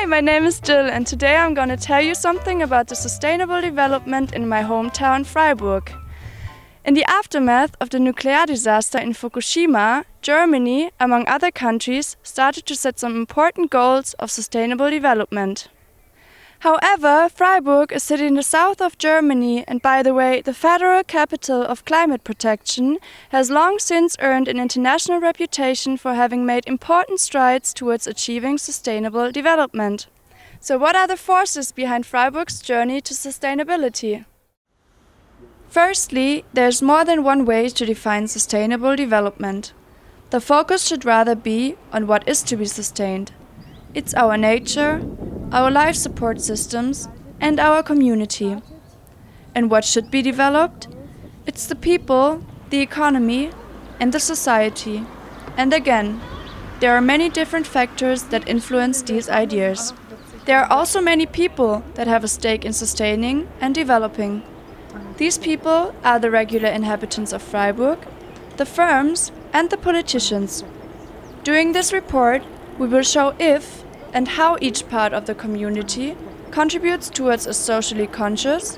Hi, my name is Jill and today I'm gonna tell you something about the sustainable development in my hometown Freiburg. In the aftermath of the nuclear disaster in Fukushima, Germany, among other countries, started to set some important goals of sustainable development. However, Freiburg, a city in the south of Germany and, by the way, the federal capital of climate protection, has long since earned an international reputation for having made important strides towards achieving sustainable development. So what are the forces behind Freiburg's journey to sustainability? Firstly, there's more than one way to define sustainable development. The focus should rather be on what is to be sustained. It's our nature, our life support systems, and our community. And what should be developed? It's the people, the economy, and the society. And again, there are many different factors that influence these ideas. There are also many people that have a stake in sustaining and developing. These people are the regular inhabitants of Freiburg, the firms, and the politicians. During this report, we will show if and how each part of the community contributes towards a socially conscious,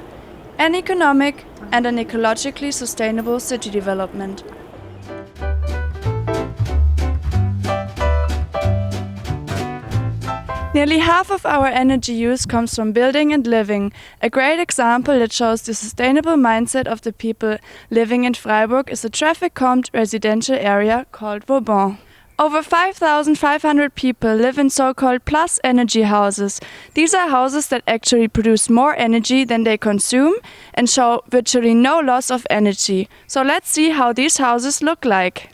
an economic, and an ecologically sustainable city development. Nearly half of our energy use comes from building and living. A great example that shows the sustainable mindset of the people living in Freiburg is a traffic-calmed residential area called Vauban. Over 5,500 people live in so-called plus energy houses. These are houses that actually produce more energy than they consume and show virtually no loss of energy. So let's see how these houses look like.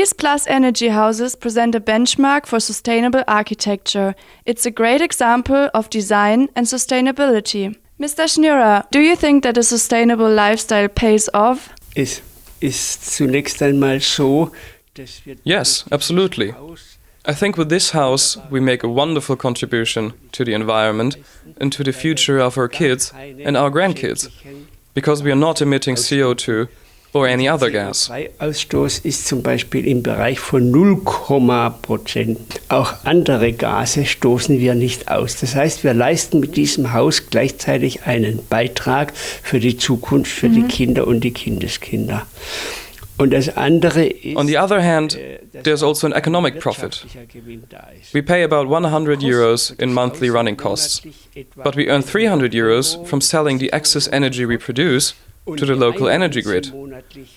These plus energy houses present a benchmark for sustainable architecture. It's a great example of design and sustainability. Mr. Schnürer, do you think that a sustainable lifestyle pays off? Es ist zunächst einmal so, dass wir Yes, absolutely. I think with this house we make a wonderful contribution to the environment and to the future of our kids and our grandkids, because we are not emitting CO2 or any other gas. CO2-Ausstoß ist zum Beispiel im Bereich von 0,%. Auch andere Gase stoßen wir nicht aus. Das heißt, wir leisten mit diesem Haus gleichzeitig einen Beitrag für die Zukunft, für die Kinder und die Kindeskinder. Und das andere ist, on the other hand, there's also an economic profit. We pay about 100 euros in monthly running costs, but we earn 300 euros from selling the excess energy we produce to the local energy grid.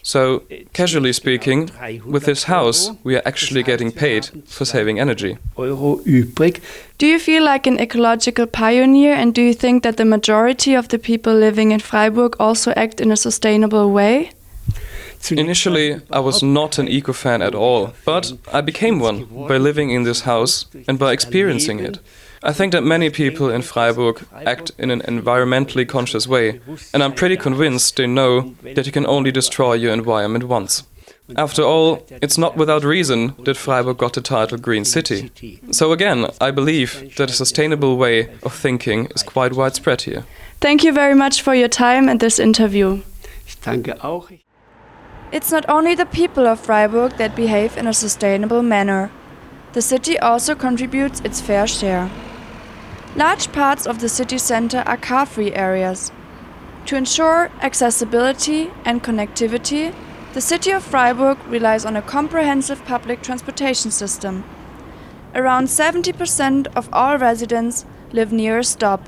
So, casually speaking, with this house, we are actually getting paid for saving energy. Euro übrig. Do you feel like an ecological pioneer, and do you think that the majority of the people living in Freiburg also act in a sustainable way? Initially, I was not an eco-fan at all, but I became one by living in this house and by experiencing it. I think that many people in Freiburg act in an environmentally conscious way, and I'm pretty convinced they know that you can only destroy your environment once. After all, it's not without reason that Freiburg got the title Green City. So again, I believe that a sustainable way of thinking is quite widespread here. Thank you very much for your time and this interview. Ich danke auch. It's not only the people of Freiburg that behave in a sustainable manner. The city also contributes its fair share. Large parts of the city center are car-free areas. To ensure accessibility and connectivity, the city of Freiburg relies on a comprehensive public transportation system. Around 70% of all residents live near a stop.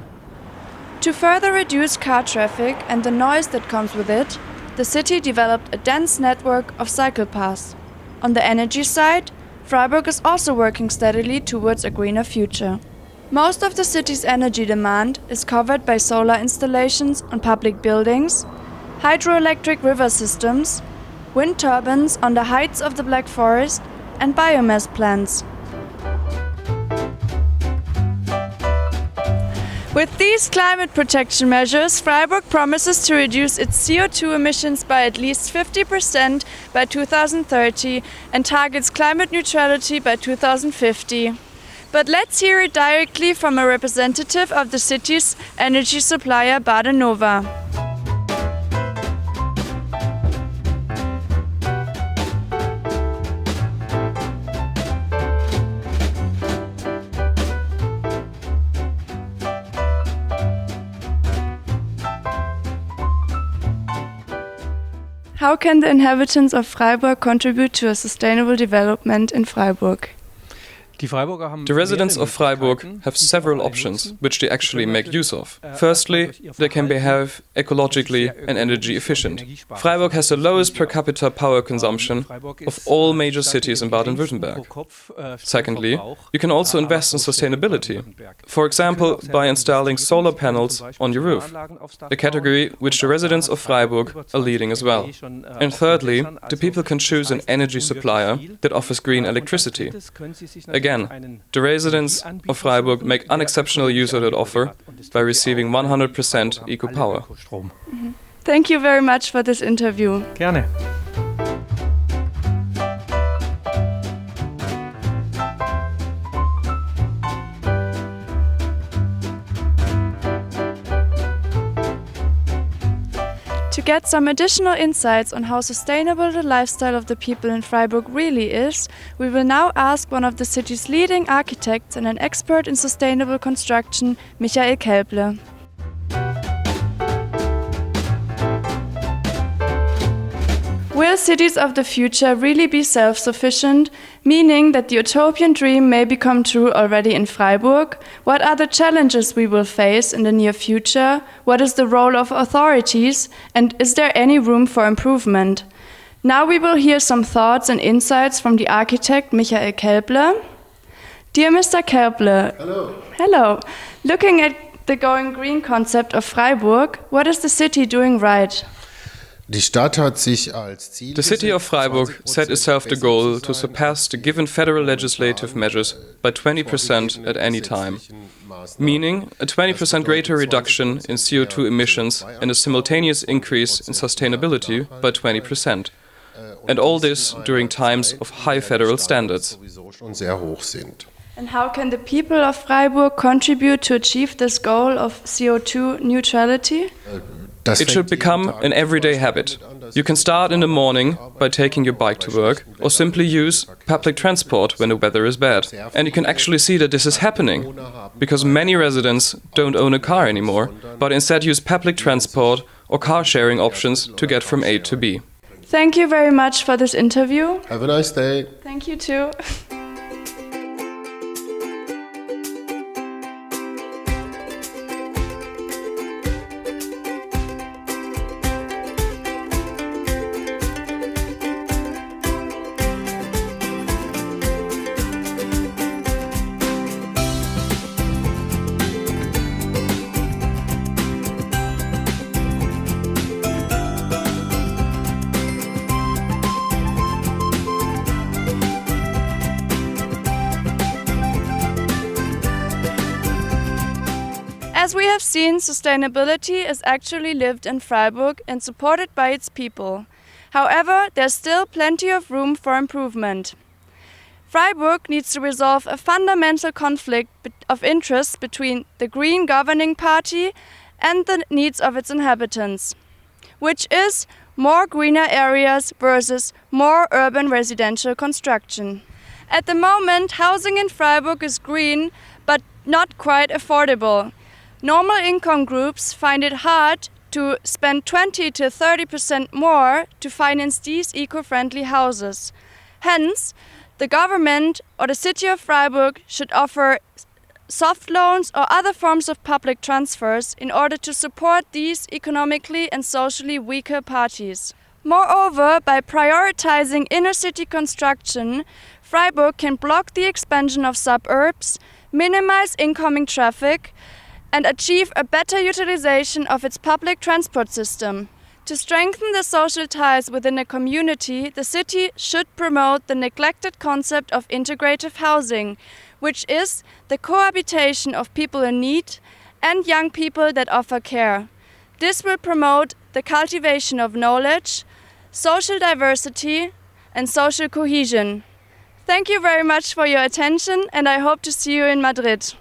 To further reduce car traffic and the noise that comes with it, the city developed a dense network of cycle paths. On the energy side, Freiburg is also working steadily towards a greener future. Most of the city's energy demand is covered by solar installations on public buildings, hydroelectric river systems, wind turbines on the heights of the Black Forest, and biomass plants. With these climate protection measures, Freiburg promises to reduce its CO2 emissions by at least 50% by 2030 and targets climate neutrality by 2050. But let's hear it directly from a representative of the city's energy supplier Badenova. How can the inhabitants of Freiburg contribute to a sustainable development in Freiburg? The residents of Freiburg have several options, which they actually make use of. Firstly, they can behave ecologically and energy efficient. Freiburg has the lowest per capita power consumption of all major cities in Baden-Württemberg. Secondly, you can also invest in sustainability. For example, by installing solar panels on your roof, a category which the residents of Freiburg are leading as well. And thirdly, the people can choose an energy supplier that offers green electricity. Again, the residents of Freiburg make unexceptional use of that offer by receiving 100% eco-power. Thank you very much for this interview. Gerne. To get some additional insights on how sustainable the lifestyle of the people in Freiburg really is, we will now ask one of the city's leading architects and an expert in sustainable construction, Michael Kelble. Will cities of the future really be self-sufficient, meaning that the utopian dream may become true already in Freiburg? What are the challenges we will face in the near future? What is the role of authorities? And is there any room for improvement? Now we will hear some thoughts and insights from the architect Michael Kelble. Dear Mr. Kelble. Hello. Hello. Looking at the going green concept of Freiburg, what is the city doing right? The city of Freiburg set itself the goal to surpass the given federal legislative measures by 20% at any time, meaning a 20% greater reduction in CO2 emissions and a simultaneous increase in sustainability by 20%. And all this during times of high federal standards. And how can the people of Freiburg contribute to achieve this goal of CO2 neutrality? It should become an everyday habit. You can start in the morning by taking your bike to work, or simply use public transport when the weather is bad. And you can actually see that this is happening, because many residents don't own a car anymore, but instead use public transport or car sharing options to get from A to B. Thank you very much for this interview. Have a nice day. Thank you too. As we have seen, sustainability is actually lived in Freiburg and supported by its people. However, there's still plenty of room for improvement. Freiburg needs to resolve a fundamental conflict of interest between the Green governing party and the needs of its inhabitants, which is more greener areas versus more urban residential construction. At the moment, housing in Freiburg is green, but not quite affordable. Normal income groups find it hard to spend 20 to 30% more to finance these eco-friendly houses. Hence, the government or the city of Freiburg should offer soft loans or other forms of public transfers in order to support these economically and socially weaker parties. Moreover, by prioritizing inner-city construction, Freiburg can block the expansion of suburbs, minimize incoming traffic, and achieve a better utilization of its public transport system. To strengthen the social ties within a community, the city should promote the neglected concept of integrative housing, which is the cohabitation of people in need and young people that offer care. This will promote the cultivation of knowledge, social diversity, and social cohesion. Thank you very much for your attention, and I hope to see you in Madrid.